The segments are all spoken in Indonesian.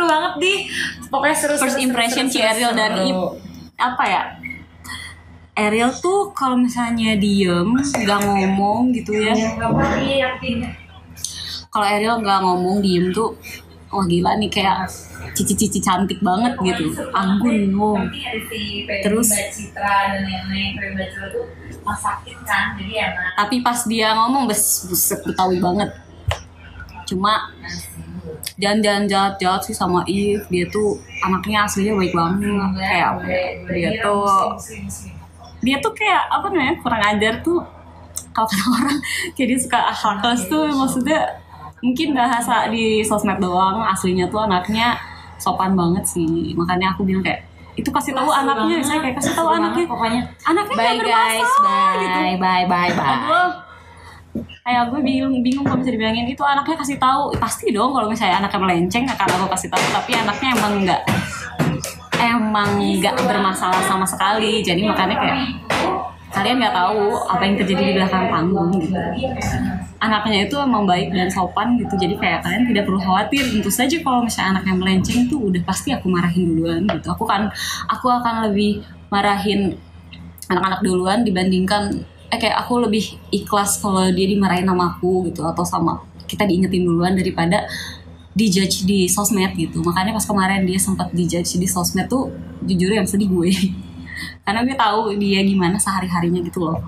banget di pokoknya seru. First impression si Ariel dan apa ya? Ariel tuh kalau misalnya diem nggak ngomong gitu ya. Kalau Ariel nggak ngomong diem tuh, wah gila nih kayak cici-cici cantik banget gitu, anggun loh. Terus tapi pas dia ngomong buset Betawi banget. Cuma jangan jahat sih sama Eve. Dia tuh anaknya aslinya baik banget. Kayak dia tuh kayak apa namanya, kurang ajar tuh kalau kata orang, kayak dia suka heartless tuh, maksudnya mungkin bahasa di sosmed doang, aslinya tuh anaknya sopan banget sih. Makanya aku bilang kayak itu kasih tahu anaknya, saya kayak kasih tahu anaknya, pokoknya anaknya bye guys, bye. Kayak gue bingung kalau bisa dibilangin itu anaknya kasih tahu. Pasti dong kalau misalnya anaknya melenceng akan aku kasih tahu, tapi anaknya emang nggak bermasalah sama sekali. Jadi makanya kayak kalian nggak tahu apa yang terjadi di belakang panggung gitu. Anaknya itu emang baik dan sopan gitu, jadi kayak kalian tidak perlu khawatir. Tentu saja kalau misalnya anaknya melenceng itu udah pasti aku marahin duluan gitu. Aku akan lebih marahin anak-anak duluan dibandingkan kayak aku lebih ikhlas kalau dia dimarahin sama aku gitu, atau sama kita diingetin duluan daripada dijudge di sosmed gitu. Makanya pas kemarin dia sempat dijudge di sosmed tuh jujur yang sedih gue karena gue tahu dia gimana sehari-harinya gitu loh.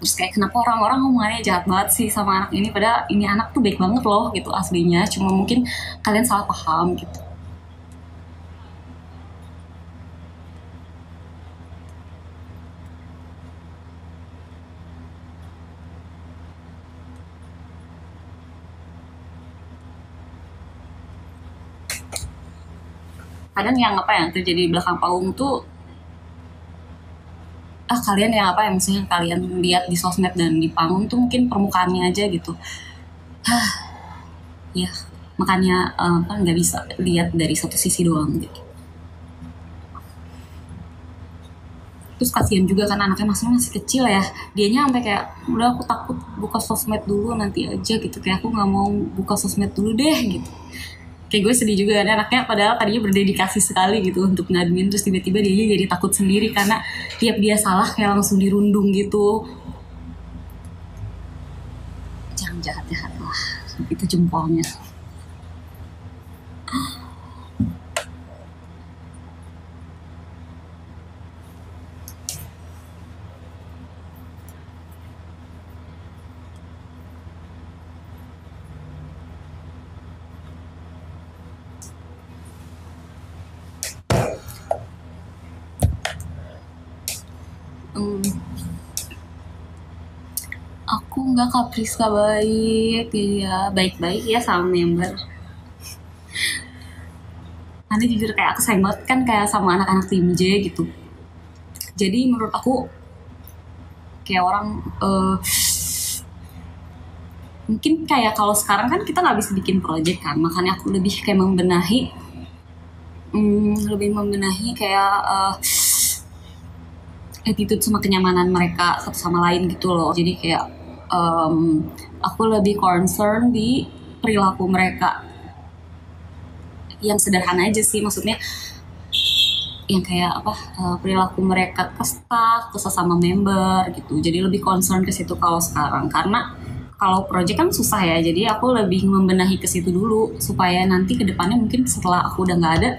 Terus kayak kenapa orang-orang ngomongannya jahat banget sih sama anak ini, padahal ini anak tuh baik banget loh gitu aslinya, cuma mungkin kalian salah paham gitu. Kadang yang terjadi di belakang panggung tuh kalian yang misalnya kalian lihat di sosmed dan di panggung tuh mungkin permukaannya aja gitu. Ya makanya kan nggak bisa lihat dari satu sisi doang gitu. Terus kasihan juga kan anaknya masih kecil ya, dianya sampai kayak udah aku takut buka sosmed dulu nanti aja gitu, kayak aku nggak mau buka sosmed dulu deh gitu. Kayak gue sedih juga kan anaknya, padahal tadinya berdedikasi sekali gitu untuk ngadmin, terus tiba-tiba dia jadi takut sendiri karena tiap dia salah kayak langsung dirundung gitu. Jangan jahat-jahat lah, itu jempolnya. Aku nggak Kapriska baik ya, baik-baik ya sama member. Nanti jujur kayak aku sayang banget kan kayak sama anak-anak tim J gitu. Jadi menurut aku kayak orang mungkin kayak kalau sekarang kan kita nggak bisa bikin project kan, makanya aku lebih kayak membenahi kayak attitude sama kenyamanan mereka satu sama lain gitu loh. Jadi kayak aku lebih concern di perilaku mereka yang sederhana aja sih, maksudnya yang kayak perilaku mereka ke staff, ke sesama member gitu. Jadi lebih concern ke situ kalau sekarang, karena kalau project kan susah ya. Jadi aku lebih membenahi ke situ dulu supaya nanti ke depannya mungkin setelah aku udah nggak ada,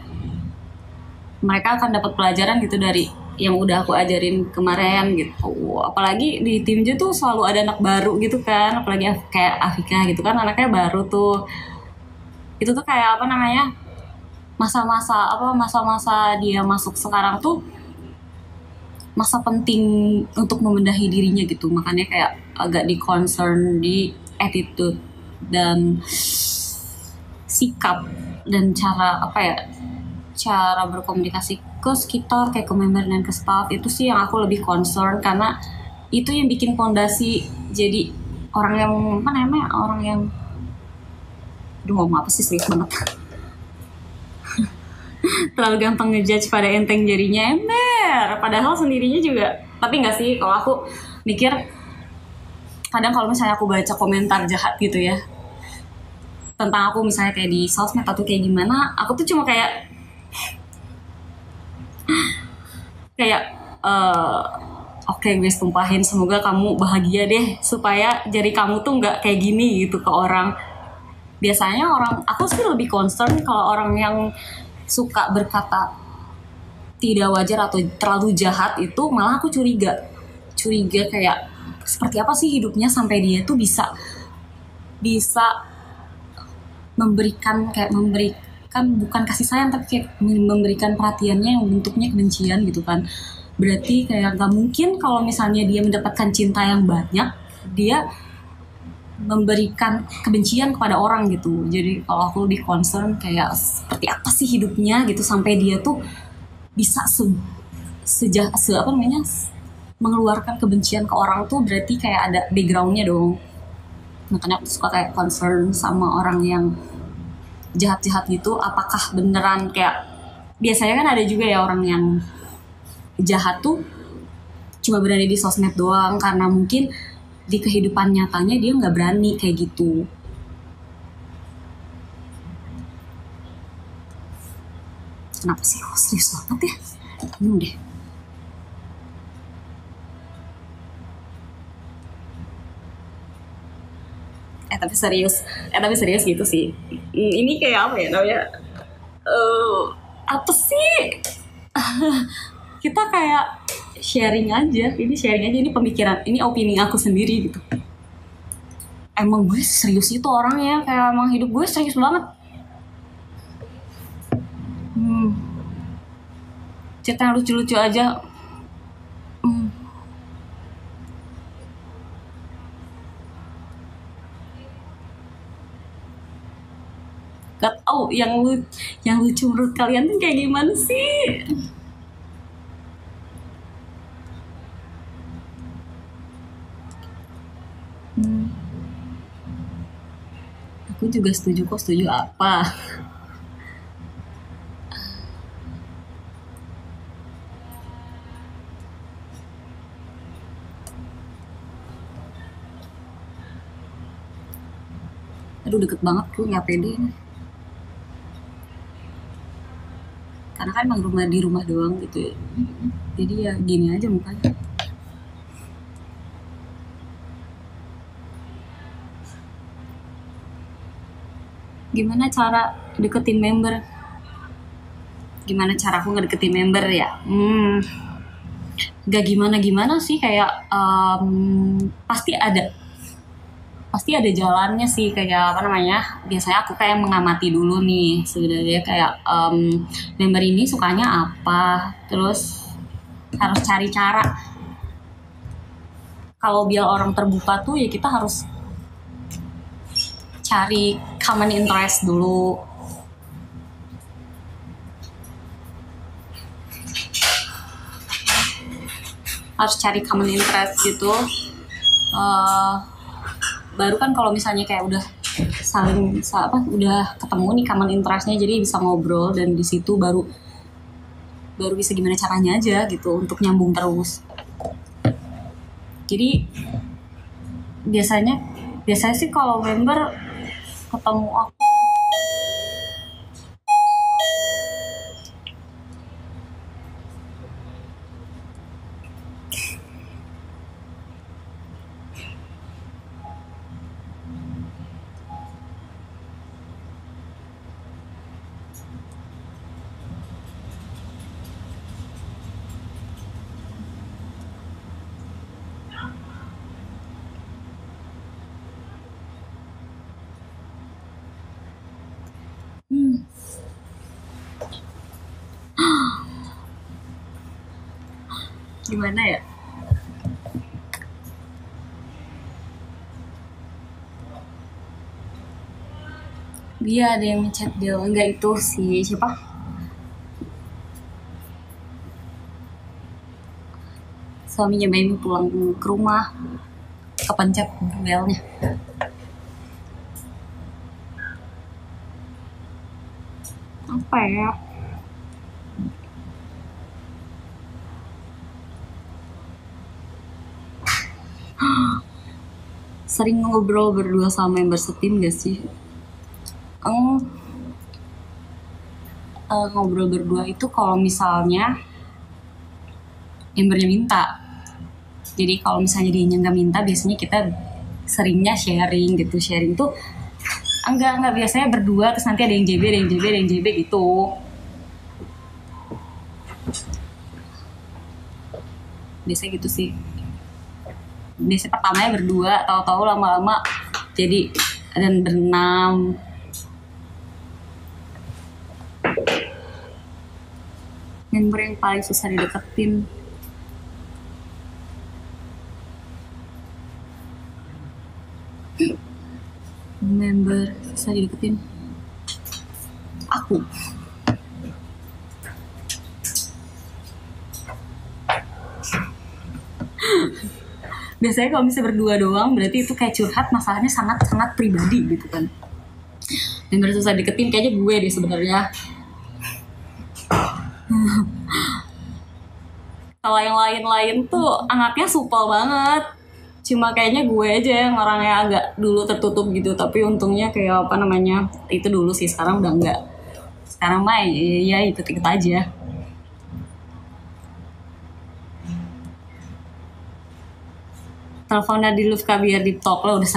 mereka akan dapat pelajaran gitu dari yang udah aku ajarin kemarin gitu. Apalagi di tim J tuh selalu ada anak baru gitu kan, apalagi kayak Afika gitu kan, anaknya baru tuh. Itu tuh kayak masa-masa dia masuk sekarang tuh masa penting untuk membenahi dirinya gitu. Makanya kayak agak di concern di attitude dan sikap dan cara berkomunikasi ke sekitar, kayak ke member dan ke staff. Itu sih yang aku lebih concern, karena itu yang bikin fondasi jadi orang yang ngomong apa sih, serius banget. Terlalu gampang ngejudge pada enteng jadinya ember, padahal sendirinya juga. Tapi nggak sih, kalau aku mikir kadang kalau misalnya aku baca komentar jahat gitu ya, tentang aku misalnya kayak di sosmed atau kayak gimana, aku tuh cuma kayak eh, oke guys, tumpahin, semoga kamu bahagia deh, supaya jari kamu tuh nggak kayak gini gitu ke orang. Biasanya aku sih lebih concern kalau orang yang suka berkata tidak wajar atau terlalu jahat itu, malah aku curiga kayak seperti apa sih hidupnya sampai dia tuh bisa memberikan bukan kasih sayang, tapi kayak memberikan perhatiannya yang bentuknya kebencian gitu kan. Berarti kayak gak mungkin kalau misalnya dia mendapatkan cinta yang banyak, dia memberikan kebencian kepada orang gitu. Jadi kalau aku lebih concern kayak seperti apa sih hidupnya gitu sampai dia tuh bisa mengeluarkan kebencian ke orang tuh, berarti kayak ada backgroundnya dong. Makanya aku suka kayak concern sama orang yang jahat-jahat gitu, apakah beneran kayak biasanya kan ada juga ya orang yang jahat tuh cuma berani di sosmed doang karena mungkin di kehidupan nyatanya dia nggak berani kayak gitu. Kenapa sih? Oh, serius banget ya? Bingung deh. Tapi serius gitu sih. Ini kayak apa ya namanya? Apa sih? Kita kayak sharing aja. Ini pemikiran, ini opini aku sendiri gitu. Emang gue serius itu orangnya, kayak emang hidup gue serius banget. Cerita yang lucu-lucu aja. Gak tau yang lucu menurut kalian tuh kayak gimana sih? Aku juga setuju kok. Setuju apa? Aduh, deket banget, gue nggak pede nih. Karena kan emang di rumah doang gitu ya. Jadi ya gini aja mukanya. Gimana cara deketin member? Gimana cara aku ngedeketin member ya? Gak gimana-gimana sih, kayak pasti ada jalannya sih. Kayak apa namanya, biasanya aku kayak mengamati dulu nih sebenarnya kayak member ini sukanya apa, terus harus cari cara. Kalau biar orang terbuka tuh ya kita harus cari common interest dulu. Harus cari common interest gitu. Baru kan kalau misalnya kayak udah udah ketemu nih common interestnya, jadi bisa ngobrol, dan di situ baru bisa gimana caranya aja gitu untuk nyambung terus. Jadi biasanya sih kalau member ketemu aku gimana ya? Dia ada yang ngechat dia, enggak itu si siapa? Suaminya Baby pulang ke rumah, kepencet belnya. Apa ya? Sering ngobrol berdua sama member setim gak sih? Eng, ngobrol berdua itu kalau misalnya membernya minta. Jadi kalau misalnya dia nggak minta, biasanya kita seringnya sharing gitu. Sharing tuh enggak biasanya berdua, terus nanti ada yang JB, ada yang JB, ada yang JB gitu. Biasanya gitu sih. Biasanya pertamanya berdua, tahu-tahu lama-lama jadi dan berenam. Member yang paling susah dideketin. Member susah dideketin. Aku. Biasanya kalau misalnya berdua doang, berarti itu kayak curhat masalahnya sangat-sangat pribadi gitu kan. Member susah deketin kayaknya gue deh sebenarnya. Kalau yang lain-lain tuh anaknya supel banget. Cuma kayaknya gue aja yang orangnya agak dulu tertutup gitu. Tapi untungnya kayak apa namanya, itu dulu sih, sekarang udah enggak. Sekarang mah ya ikut-ikut aja. Teleponnya di Lufka biar di talk lah, udah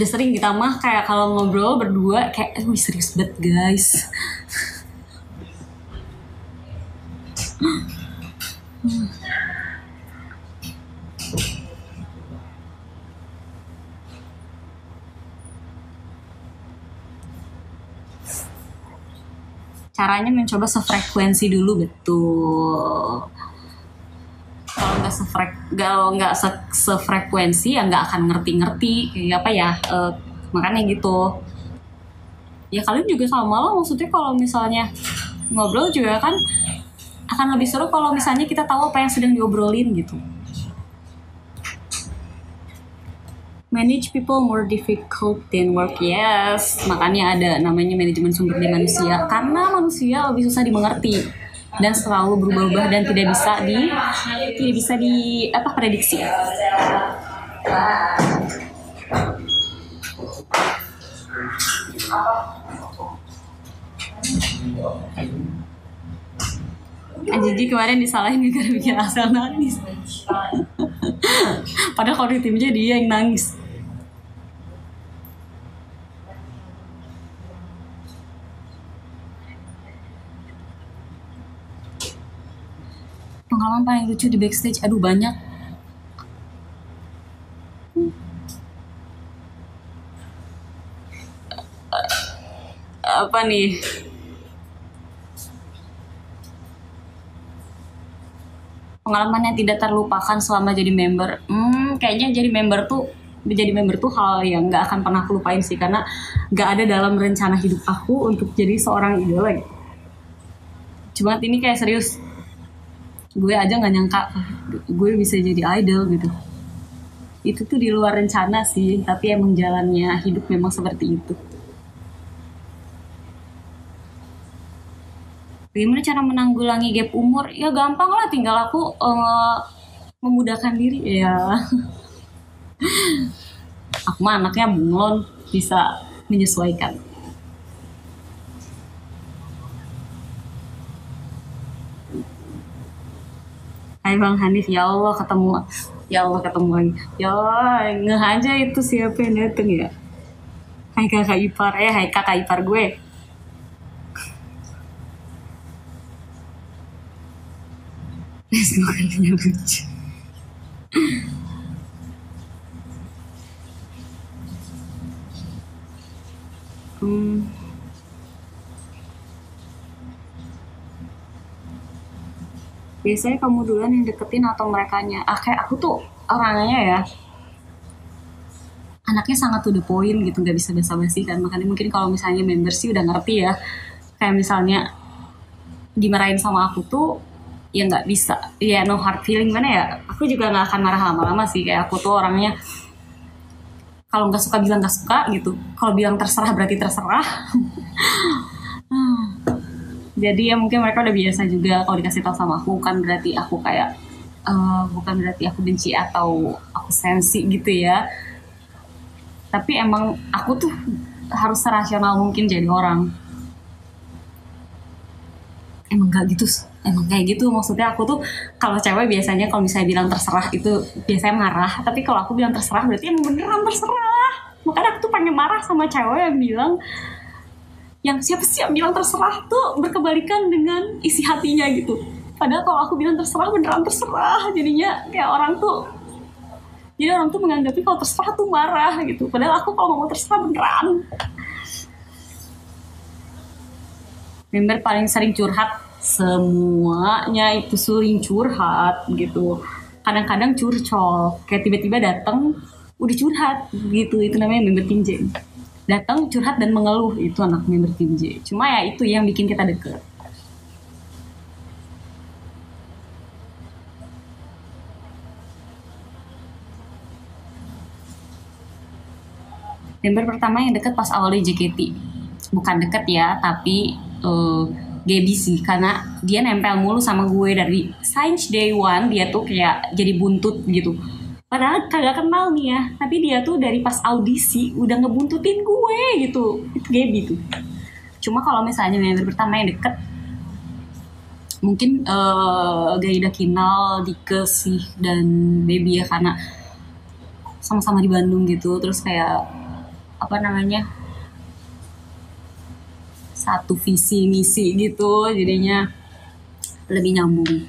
sering kita mah kayak kalau ngobrol berdua kayak serius banget guys. Caranya mencoba sefrekuensi dulu, betul. Kalau nggak sefrekuensi ya nggak akan ngerti kayak apa ya, makanya gitu. Ya kalian juga sama lah, maksudnya kalau misalnya ngobrol juga kan akan lebih seru kalau misalnya kita tahu apa yang sedang diobrolin gitu. Manage people more difficult than work, yes. Makanya ada namanya manajemen sumber daya manusia, karena manusia lebih susah dimengerti dan selalu berubah-ubah dan tidak bisa di prediksi. Jadi kemarin disalahin gara-gara bikin Asel nangis. Padahal kalau di timnya dia yang nangis. Pengalaman paling lucu di backstage, aduh banyak. Apa nih? Pengalaman yang tidak terlupakan selama jadi member. Kayaknya jadi member tuh hal yang nggak akan pernah aku lupain sih, karena nggak ada dalam rencana hidup aku untuk jadi seorang idola gitu. Cuma ini kayak serius, gue aja nggak nyangka gue bisa jadi idol gitu. Itu tuh di luar rencana sih, tapi emang jalannya hidup memang seperti itu. Gimana cara menanggulangi gap umur? Ya gampang lah, tinggal aku memudahkan diri ya. Aku mah anaknya bunglon, bisa menyesuaikan. Hai Bang Hanif, ya Allah ketemu lagi. Ya ngeh aja itu siapa yang dateng ya. Hai kakak ipar gue. Semuanya lucu. Biasanya kamu duluan yang deketin atau merekanya? Kayak aku tuh orangnya ya, anaknya sangat to the point gitu, nggak bisa basa-basi kan. Makanya mungkin kalau misalnya member sih udah ngerti ya, kayak misalnya dimarahin sama aku tuh ya nggak bisa, ya no hard feeling, mana ya, aku juga nggak akan marah lama-lama sih. Kayak aku tuh orangnya kalau nggak suka bilang nggak suka gitu, kalau bilang terserah berarti terserah. Jadi ya mungkin mereka udah biasa juga kalau dikasih tahu sama aku, bukan berarti aku kayak bukan berarti aku benci atau aku sensi gitu ya. Tapi emang aku tuh harus serasional mungkin jadi orang. Emang gak gitu, emang kayak gitu. Maksudnya aku tuh kalau cewek biasanya kalau misalnya bilang terserah itu biasanya marah, tapi kalau aku bilang terserah berarti emang beneran terserah. Makanya aku tuh pengen marah sama cewek yang bilang, yang siapa sih yang bilang terserah tuh berkebalikan dengan isi hatinya gitu. Padahal kalau aku bilang terserah beneran terserah, jadinya kayak orang tuh, jadi orang tuh menganggapnya kalau terserah tuh marah gitu. Padahal aku kalau ngomong terserah beneran. Member paling sering curhat, semuanya itu sering curhat gitu. Kadang-kadang curcol, kayak tiba-tiba datang udah curhat gitu. Itu namanya member tim J. Datang curhat dan mengeluh, itu anak member tim J. Cuma ya itu yang bikin kita deket. Member pertama yang deket pas awal di JKT, bukan deket ya, tapi Gaby sih, karena dia nempel mulu sama gue dari Since day one. Dia tuh kayak jadi buntut gitu, padahal kagak kenal nih ya, tapi dia tuh dari pas audisi udah ngebuntutin gue gitu. Itu Gaby tuh. Cuma kalau misalnya member pertama yang deket, mungkin Gaida Kinal, Dike sih, dan Baby ya, karena sama-sama di Bandung gitu. Terus kayak apa namanya, satu visi misi gitu, jadinya lebih nyambung.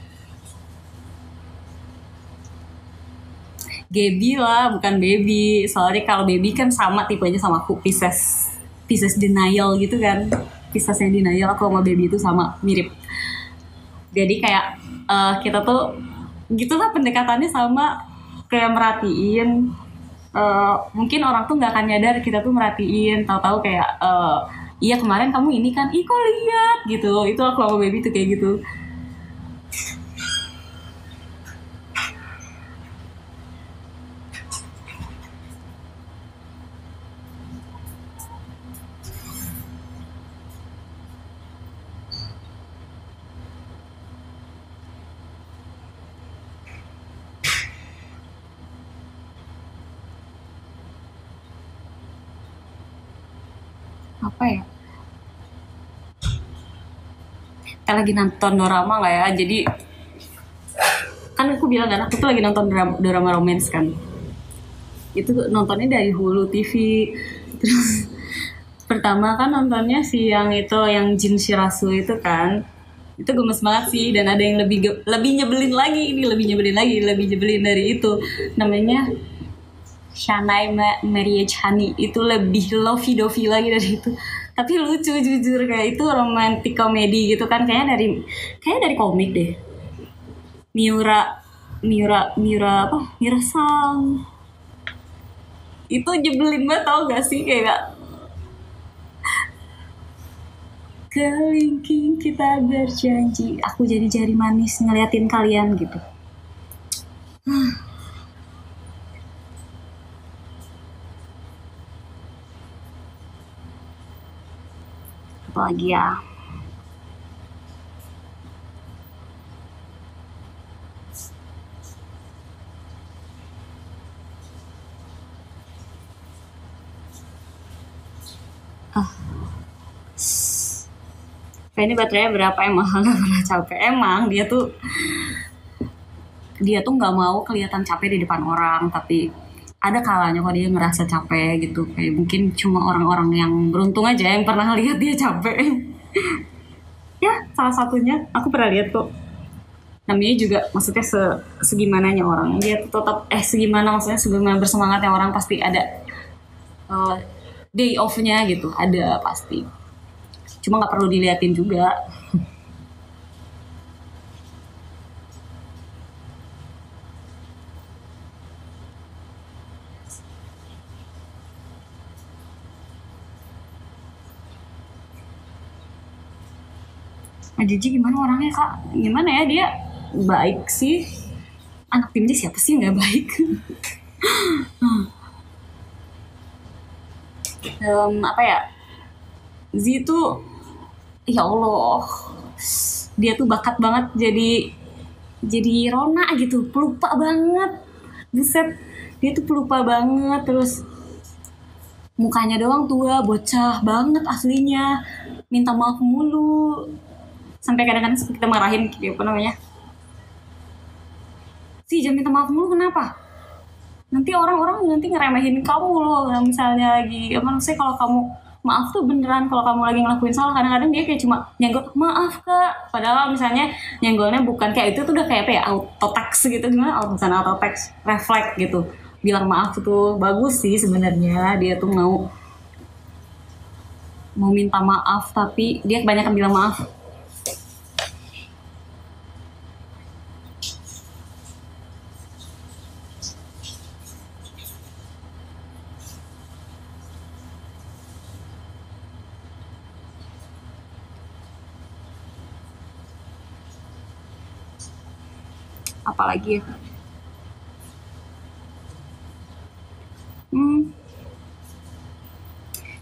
Gaby lah, bukan Baby. Soalnya kalau Baby kan sama tipenya sama aku, Pisces denial gitu kan. Piscesnya denial, aku sama Baby itu sama, mirip. Jadi kayak kita tuh gitulah pendekatannya sama, kayak merhatiin. Mungkin orang tuh nggak akan nyadar kita tuh merhatiin, tahu-tahu kayak iya kemarin kamu ini kan, ih kok lihat gitu. Itu aku sama Baby tuh kayak gitu. Apa ya, kita lagi nonton drama nggak ya? Jadi kan aku bilang kan, aku tuh lagi nonton drama romance kan. Itu nontonnya dari Hulu TV. Terus pertama kan nontonnya si yang itu, yang Jin Shirasu itu kan. Itu gemes banget sih, dan ada yang lebih nyebelin lagi. Ini lebih nyebelin dari itu. Namanya Shanai Marriage Honey. Itu lebih lovey-dovey lagi dari itu. Tapi lucu jujur, kayak itu romantic komedi gitu kan, kayaknya dari komik deh. Miura Sang. Itu nyebelin banget, tau gak sih, kayak kelingking kita berjanji, aku jadi jari manis ngeliatin kalian gitu. Apalagi ya, kayak ini baterainya berapa, emang nggak pernah capek. Emang dia tuh nggak mau kelihatan capek di depan orang, tapi ada kalanya kok dia ngerasa capek gitu. Kayak mungkin cuma orang-orang yang beruntung aja yang pernah lihat dia capek. Ya salah satunya aku pernah lihat kok. Namanya juga maksudnya segimananya orang, dia tetap segimana, maksudnya segimana bersemangatnya orang, pasti ada day off-nya gitu, ada pasti. Cuma nggak perlu diliatin juga. Nah, Jiji gimana orangnya kak? Gimana ya, dia baik sih. Anak tim dia siapa sih nggak baik? Apa ya? Z tuh, ya Allah, dia tuh bakat banget jadi Rona gitu, pelupa banget. Buset, dia tuh pelupa banget. Terus mukanya doang tua, bocah banget aslinya, minta maaf mulu, sampai kadang-kadang kita marahin apa namanya, sih jangan minta maaf mulu kenapa, nanti orang-orang nanti ngeremehin kamu loh, misalnya lagi apa maksudnya, kalau kamu maaf tuh beneran kalau kamu lagi ngelakuin salah. Kadang-kadang dia kayak cuma nyenggol maaf kak, padahal misalnya nyenggolnya bukan kayak itu tuh udah kayak apa ya, auto text gitu, gimana bukan auto text, refleks gitu, bilang maaf tuh bagus sih sebenarnya, dia tuh mau minta maaf tapi dia kebanyakan bilang maaf. Apalagi ya,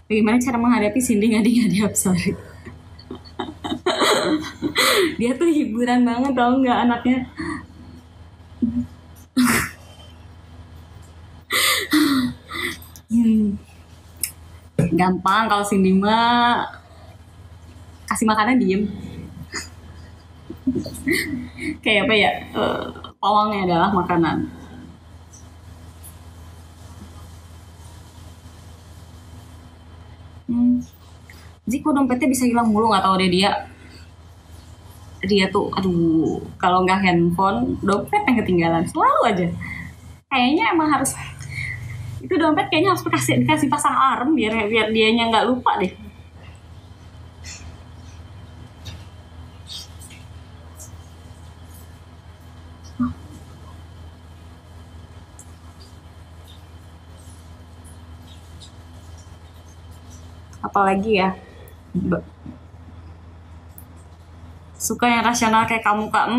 bagaimana cara menghadapi Cindy ngadi-ngadi Apsari? Dia tuh hiburan banget tau nggak anaknya. Gampang kalau Cindy mah kasih makanan diem. Kayak apa ya, pawangnya adalah makanan. Jadi kok dompetnya bisa hilang mulu, nggak tahu deh dia tuh aduh, kalau nggak handphone dompet yang ketinggalan selalu aja. Kayaknya emang harus itu dompet kayaknya harus dikasih pasang alarm biar dianya nggak lupa deh. Apalagi ya, suka yang rasional kayak kamu kak.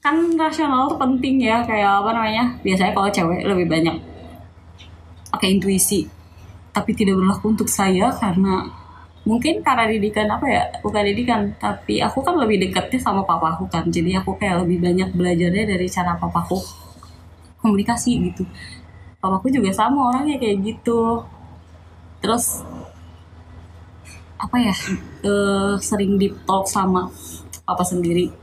Kan rasional tuh penting ya, kayak apa namanya, biasanya kalau cewek lebih banyak pakai intuisi, tapi tidak berlaku untuk saya karena mungkin karena didikan apa ya, bukan didikan, tapi aku kan lebih dekatnya sama papaku kan, jadi aku kayak lebih banyak belajarnya dari cara papaku komunikasi gitu. Papaku juga sama orangnya kayak gitu. Terus apa ya, sering deep talk sama papa sendiri.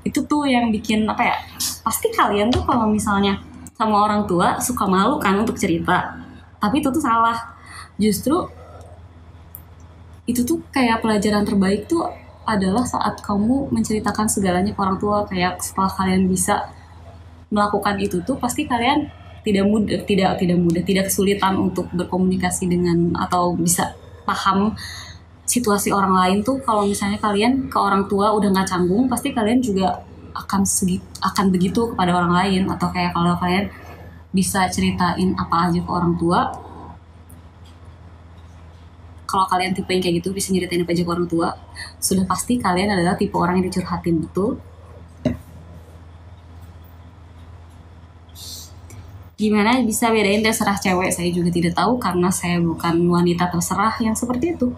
Itu tuh yang bikin apa ya, pasti kalian tuh kalau misalnya sama orang tua suka malu kan untuk cerita, tapi itu tuh salah. Justru itu tuh kayak pelajaran terbaik tuh adalah saat kamu menceritakan segalanya ke orang tua. Kayak setelah kalian bisa melakukan itu tuh pasti kalian tidak kesulitan untuk berkomunikasi dengan atau bisa paham situasi orang lain tuh. Kalau misalnya kalian ke orang tua udah nggak canggung, pasti kalian juga akan begitu kepada orang lain. Atau kayak kalau kalian bisa ceritain apa aja ke orang tua, kalau kalian tipe yang kayak gitu bisa nyeritain apa aja ke orang tua, sudah pasti kalian adalah tipe orang yang dicurhatin, betul. Gimana bisa bedain terserah cewek? Saya juga tidak tahu karena saya bukan wanita terserah yang seperti itu.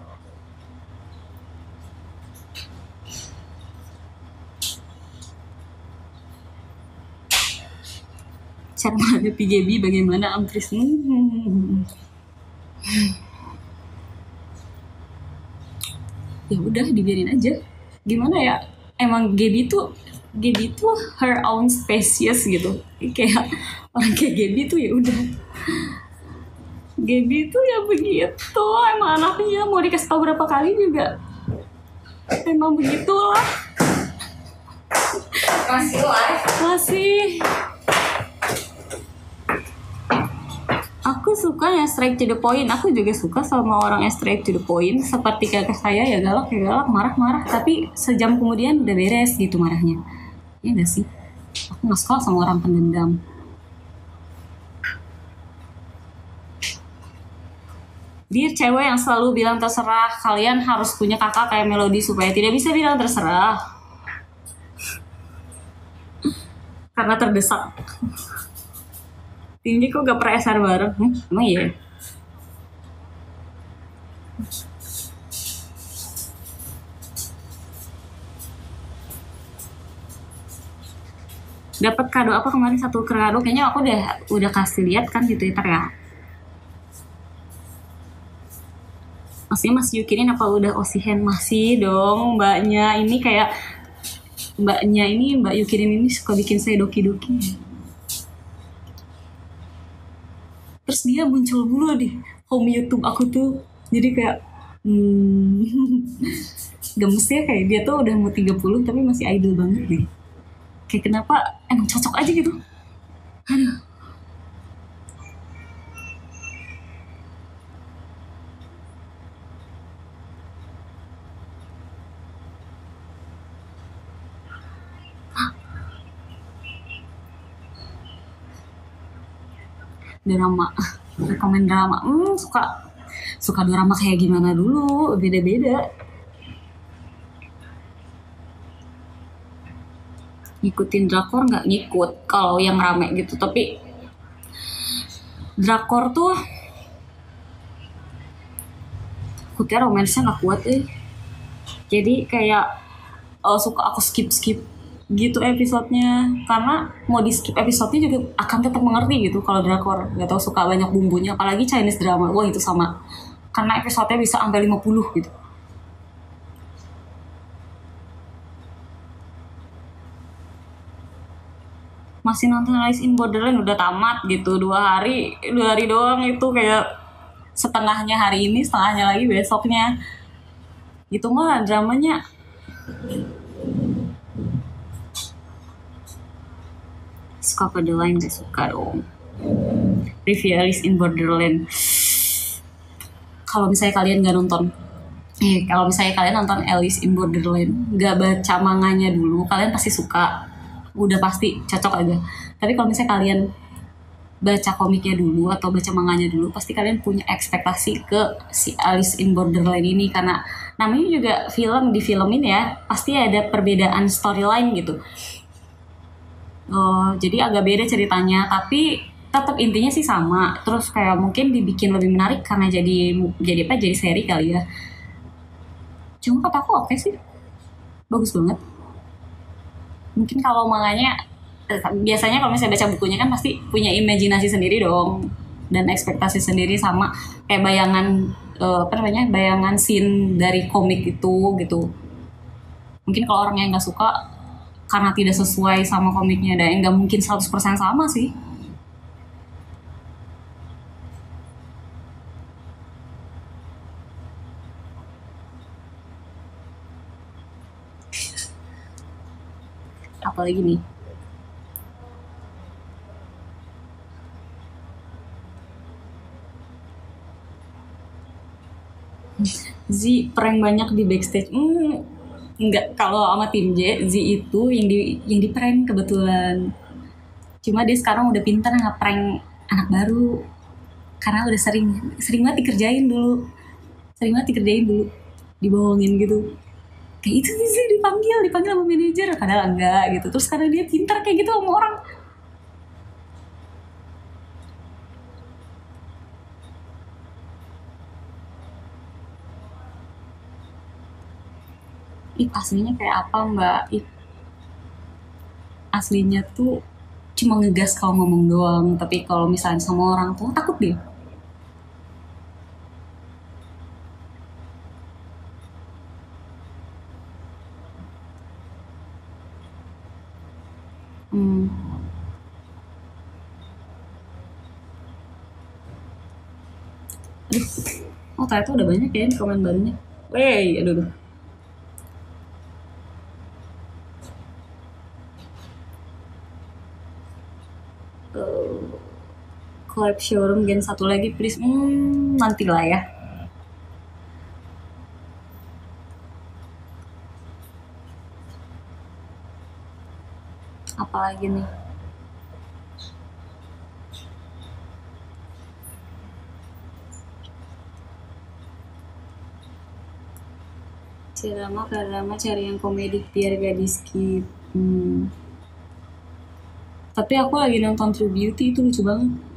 Cara menghadapi Gaby bagaimana, Amtris? Ya udah dibiarin aja. Gimana ya? Emang Gaby tuh her own species gitu. Kayak orang kayak Gaby tuh ya udah. Gaby tuh ya begitu. Emang anaknya mau dikasih tahu berapa kali juga emang begitulah. Masih live? Masih. Aku suka yang straight to the point. Aku juga suka sama orang yang straight to the point. Seperti kakak saya, ya galak, marah-marah. Tapi sejam kemudian udah beres gitu marahnya. Iya gak sih? Aku gak suka sama orang pendendam. Dia cewek yang selalu bilang terserah. Kalian harus punya kakak kayak Melody supaya tidak bisa bilang terserah. Karena terdesak. Ini kok gak pernah SR bareng? Emang iya? Dapat kado apa kemarin, satu kado kayaknya aku udah kasih lihat kan di Twitter ya. Maksudnya Mas Yukirin apa udah Osihen? Masih dong mbaknya ini, kayak mbaknya ini, Mbak Yukirin ini suka bikin saya doki-doki. Terus dia muncul dulu di home YouTube aku tuh, jadi kayak gemes ya, kayak dia tuh udah mau 30 tapi masih idol banget deh. Kayak kenapa emang cocok aja gitu. Aduh. Drama, rekomen drama. Suka drama kayak gimana dulu, beda-beda. Ngikutin drakor nggak ngikut kalau yang rame gitu, tapi drakor tuh aku kira romansnya nggak kuat jadi kayak suka aku skip gitu episodenya, karena mau di skip episodenya juga akan tetap mengerti gitu. Kalau drakor nggak tahu, suka banyak bumbunya, apalagi Chinese drama, wah itu sama, karena episodenya bisa sampai 50 gitu. Masih nonton Alice in Borderland, udah tamat gitu, 2 hari doang itu, kayak setengahnya hari ini, setengahnya lagi besoknya. Gitu mah dramanya. Suka pada lain gak suka dong. Review Alice in Borderland. Kalau misalnya kalian gak nonton, kalau misalnya kalian nonton Alice in Borderland, gak baca manganya dulu, kalian pasti suka. Udah pasti cocok aja. Tapi kalau misalnya kalian baca komiknya dulu atau baca manganya dulu, pasti kalian punya ekspektasi ke si Alice in Borderland ini, karena namanya juga film, di filmin ya pasti ada perbedaan storyline gitu. Jadi agak beda ceritanya, tapi tetap intinya sih sama. Terus kayak mungkin dibikin lebih menarik karena jadi seri kali ya. Cuma kata aku oke sih, bagus banget. Mungkin kalau manganya, biasanya kalau misalnya baca bukunya kan pasti punya imajinasi sendiri dong, dan ekspektasi sendiri sama kayak bayangan scene dari komik itu gitu. Mungkin kalau orang yang nggak suka karena tidak sesuai sama komiknya, dan nggak mungkin 100% sama sih. Apalagi nih, Z prank banyak di backstage. Enggak, kalau sama tim Z itu yang di prank kebetulan. Cuma dia sekarang udah pintar nge-prank anak baru, karena udah sering banget dikerjain dulu. Dibohongin gitu. Kayak itu sih dipanggil sama manajer, padahal enggak gitu. Terus karena dia pintar kayak gitu sama orang. Aslinya kayak apa mbak? Aslinya tuh cuma ngegas kalau ngomong doang, tapi kalau misalnya sama orang tuh takut dia. Aduh, ternyata udah banyak ya komen barunya. Aduh. Collab showroom Gen 1 lagi please. Nantilah ya. Apalagi nih, drama cari yang komedi biar gak di skip. Tapi aku lagi nonton True Beauty, itu lucu banget.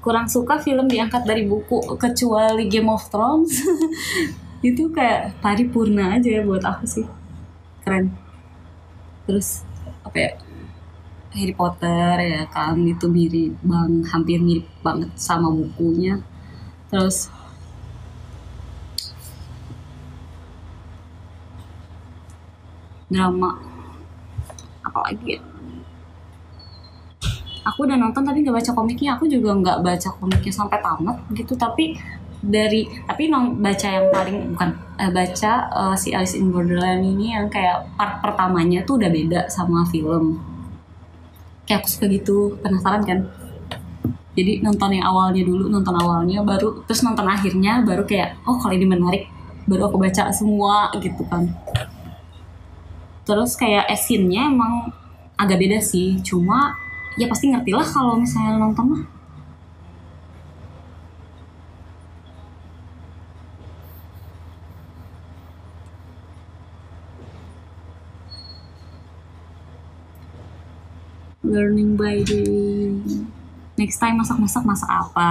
Kurang suka film diangkat dari buku kecuali Game of Thrones. Itu kayak paripurna aja buat aku sih, keren. Terus apa ya, Harry Potter ya kan, itu mirip hampir mirip banget sama bukunya. Terus drama apa lagi ya, aku udah nonton tapi nggak baca komiknya. Aku juga nggak baca komiknya sampai tamat gitu, tapi baca yang paling bukan baca si Alice in Borderland ini yang kayak part pertamanya tuh udah beda sama film. Kayak aku suka gitu, penasaran kan, jadi nonton yang awalnya dulu, nonton awalnya baru terus nonton akhirnya, baru kayak oh kalau ini menarik, baru aku baca semua gitu kan. Terus kayak esinnya emang agak beda sih, cuma ya pasti ngerti lah kalau misalnya nonton mah. Learning by doing. Next time masak apa?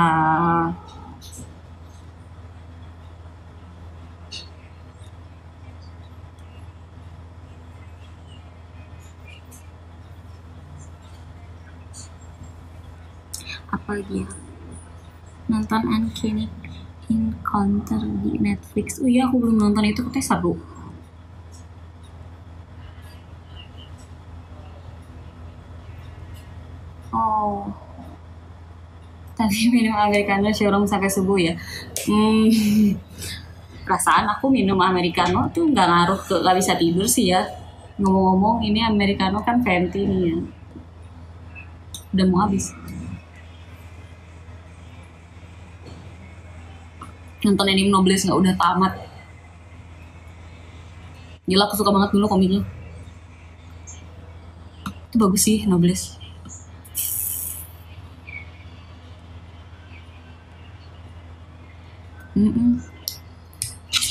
Apa lagi ya? Nonton Uncanny Encounter di Netflix. Oh iya, aku belum nonton itu, katanya seru. Oh, tapi minum americano showroom sampai subuh ya. Perasaan aku minum americano tuh nggak ngaruh ke nggak bisa tidur sih ya. Ngomong-ngomong, ini americano kan venti nih ya, udah mau habis. Nonton Anime Nobles nggak udah tamat. Gila, aku suka banget dulu komiknya. Itu bagus sih Nobles.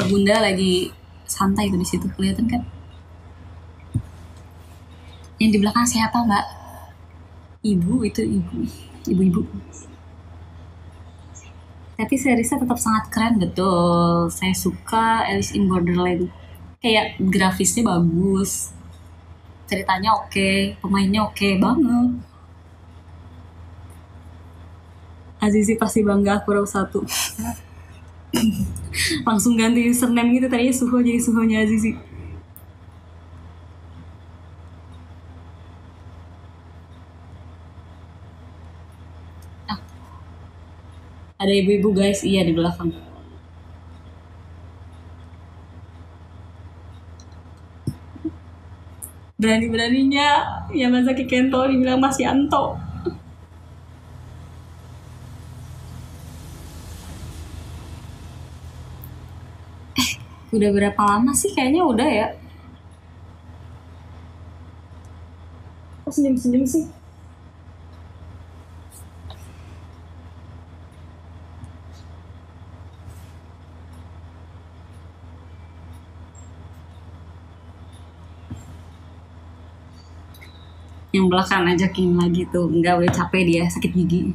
Bunda lagi santai tuh di situ, kelihatan kan? Yang di belakang siapa, Mbak? Ibu itu ibu-ibu. Tapi seriesnya tetap sangat keren, betul. Saya suka Alice in Borderland. Kayak grafisnya bagus, ceritanya oke, pemainnya oke banget. Azizi pasti bangga aku satu. Langsung ganti username gitu, tadinya Suho jadi Suhonya Azizi. Ada ibu-ibu guys, iya di belakang. Berani-beraninya Yamazaki Kento dibilang Mas Yanto. Udah berapa lama sih? Kayaknya udah ya. Kok senyum-senyum sih? Yang belakang ajakin lagi tuh, nggak boleh capek dia, sakit gigi.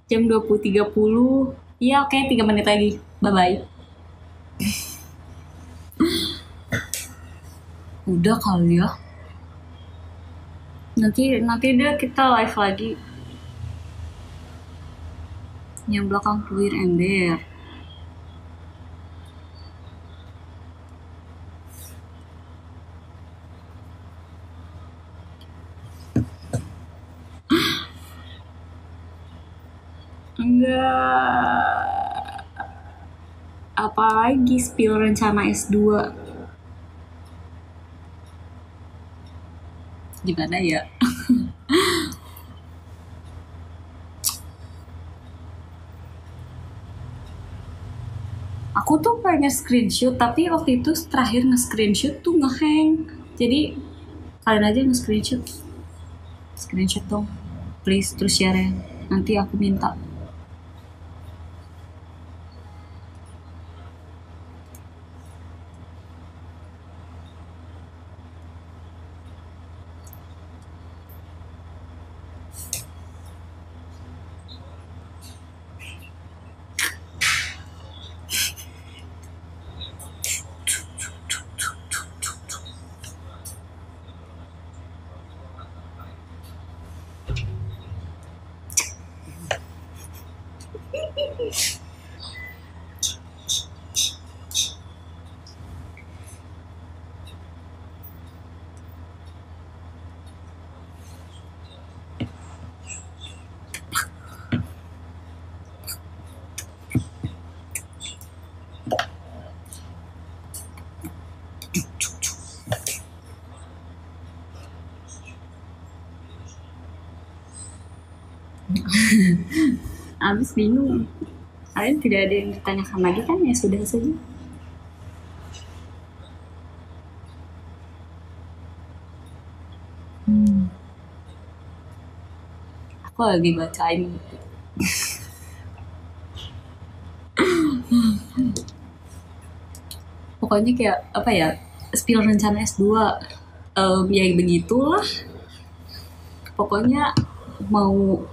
Jam 20.30. Iya oke, 3 menit lagi. Bye-bye. Udah kali ya. Nanti deh kita live lagi. Yang belakang clear ember. Enggak. Apalagi spill rencana S2. Gimana ya? Aku tuh pengen screenshot, tapi waktu itu terakhir nge-screenshot tuh nge-hang. Jadi kalian aja nge-screenshot. Screenshot dong. Please, terus share ya. Nanti aku minta. Abis bingung. Kalian tidak ada yang ditanyakan lagi kan? Ya sudah saja. Aku lagi bacain. Pokoknya kayak apa ya, spill rencana S2. Ya begitulah. Pokoknya mau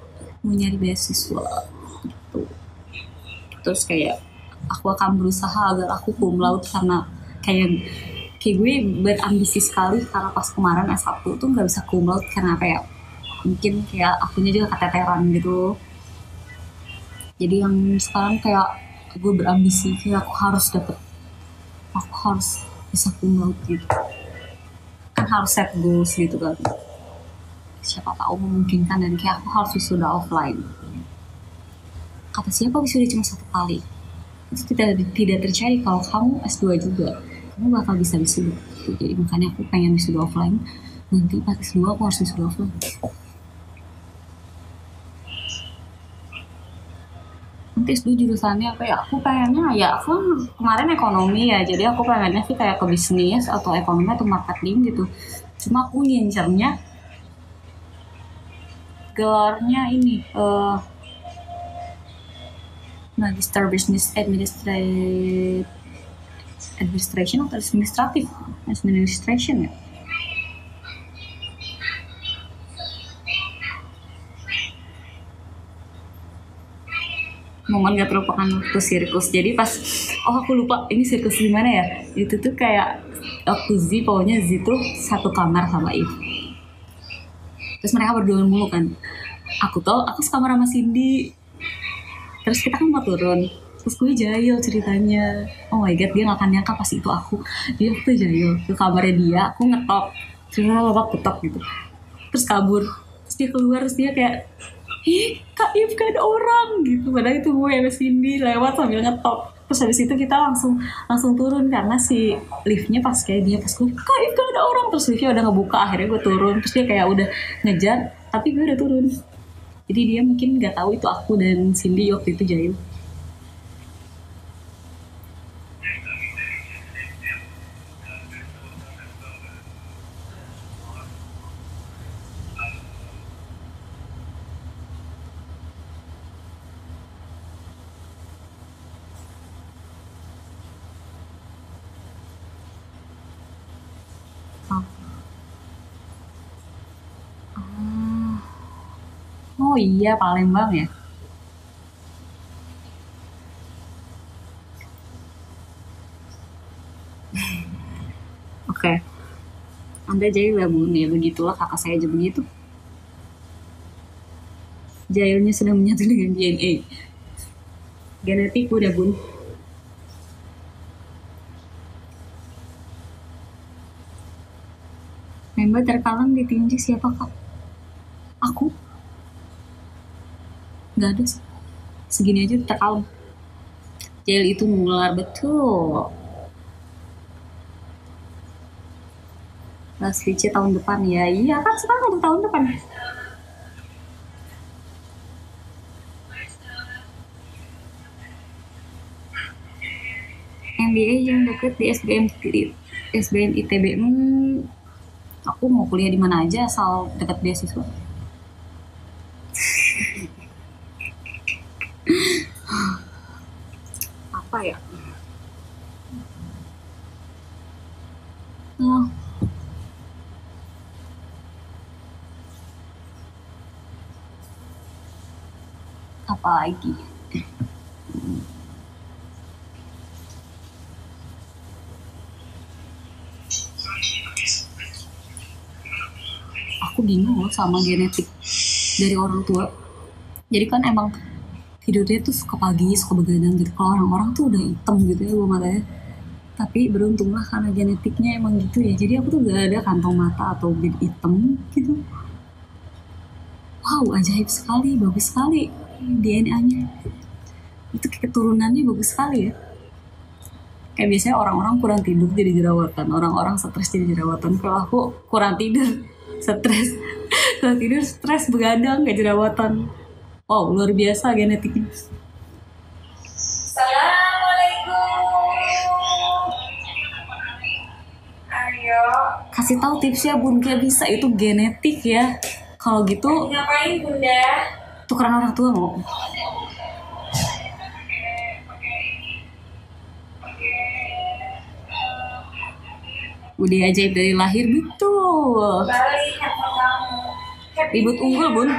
nyari beasiswa gitu. Terus kayak aku akan berusaha agar aku cum laude karena kayak gue berambisi sekali karena pas kemarin S1 tuh nggak bisa cum laude karena apa ya, mungkin kayak akunya juga keteteran gitu. Jadi yang sekarang kayak gue berambisi kayak aku harus bisa cum laude gitu, kan harus set goals gitu kan, siapa tahu memungkinkan, dan kayak aku harus wisuda offline. Kata siapa wisuda cuma 1 kali, itu tidak terjadi kalau kamu S2 juga, kamu bakal bisa wisuda. Jadi makanya aku pengen wisuda offline, nanti pas S2 aku harus wisuda offline. Nanti S2 jurusannya apa ya, aku pengennya ya, aku kemarin ekonomi ya, jadi aku pengennya sih kayak ke bisnis atau ekonomi atau marketing gitu. Cuma aku ngincernya gelarnya ini Magister Business Administration atau Administration ya. Momen gak terlupakan waktu sirkus. Jadi pas, aku lupa ini sirkus di mana ya. Itu tuh kayak waktu Z, pokoknya Z tuh satu kamar sama If. Terus mereka berdua mulu kan. Aku sekamar sama Cindy. Terus kita kan mau turun. Terus gue jahil ceritanya. Oh my god, dia gak akan nyangka pas itu aku. Dia tuh jahil ke kamarnya dia, aku ngetok. Terus babak ketok gitu. Terus kabur. Terus dia keluar, terus dia kayak, ih Kak If, gak ada orang gitu. Padahal itu gue sama Cindy lewat sambil ngetok. Terus habis itu kita langsung turun karena si liftnya pas kayak dia pas gue, Kak If gak ada orang. Terus liftnya udah ngebuka, akhirnya gue turun. Terus dia kayak udah ngejar, tapi gue udah turun. Jadi dia mungkin gak tahu itu aku dan Cindy waktu itu jahil. Oh iya, Palembang ya. Oke. Anda jahil ya bun, ya begitulah, kakak saya aja begitu. Jahilnya sudah menyatu dengan DNA. Genetik udah bun. Member terkalang ditinju siapa kak? Aku? Gak ada sih. Segini aja terkalang. Jahil itu nular betul. Last VC tahun depan ya. Iya kan sekarang udah tahun depan. MBA yang deket di SBM ITB. Aku mau kuliah di mana aja asal dekat beasiswa. Apa ya? Oh. Apa lagi? Aku bingung loh sama genetik dari orang tua. Jadi kan emang tidurnya tuh suka pagi, suka begadang gitu. Kalau orang-orang tuh udah hitam gitu ya bulu matanya. Tapi beruntunglah karena genetiknya emang gitu ya. Jadi aku tuh gak ada kantong mata atau bibir hitam gitu. Wow, ajaib sekali, bagus sekali DNA-nya. Itu keturunannya bagus sekali ya. Kayak biasanya orang-orang kurang tidur jadi jerawatan, orang-orang stres jadi jerawatan. Kalau aku kurang tidur, stres, kurang tidur, stres, begadang, kayak jerawatan. Wow, luar biasa genetiknya. Ayo. Kasih tahu tipsnya Bun, gak bisa itu genetik ya. Kalau gitu Ngapain Bunda? tukeran orang tua mau. Udah ajaib dari lahir betul. Balik handphone kamu. Ribut unggul Bun.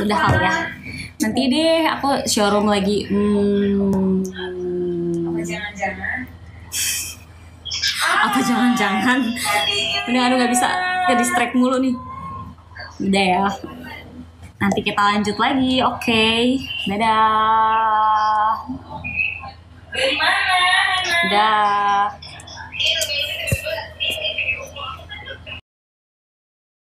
Udah kali ya. Nanti deh aku showroom lagi. Apa jangan-jangan? Apa jangan-jangan? Udah aduh gak bisa, ke distract mulu nih. Udah ya. Nanti kita lanjut lagi, oke? Dadah. Dari mana? Dah.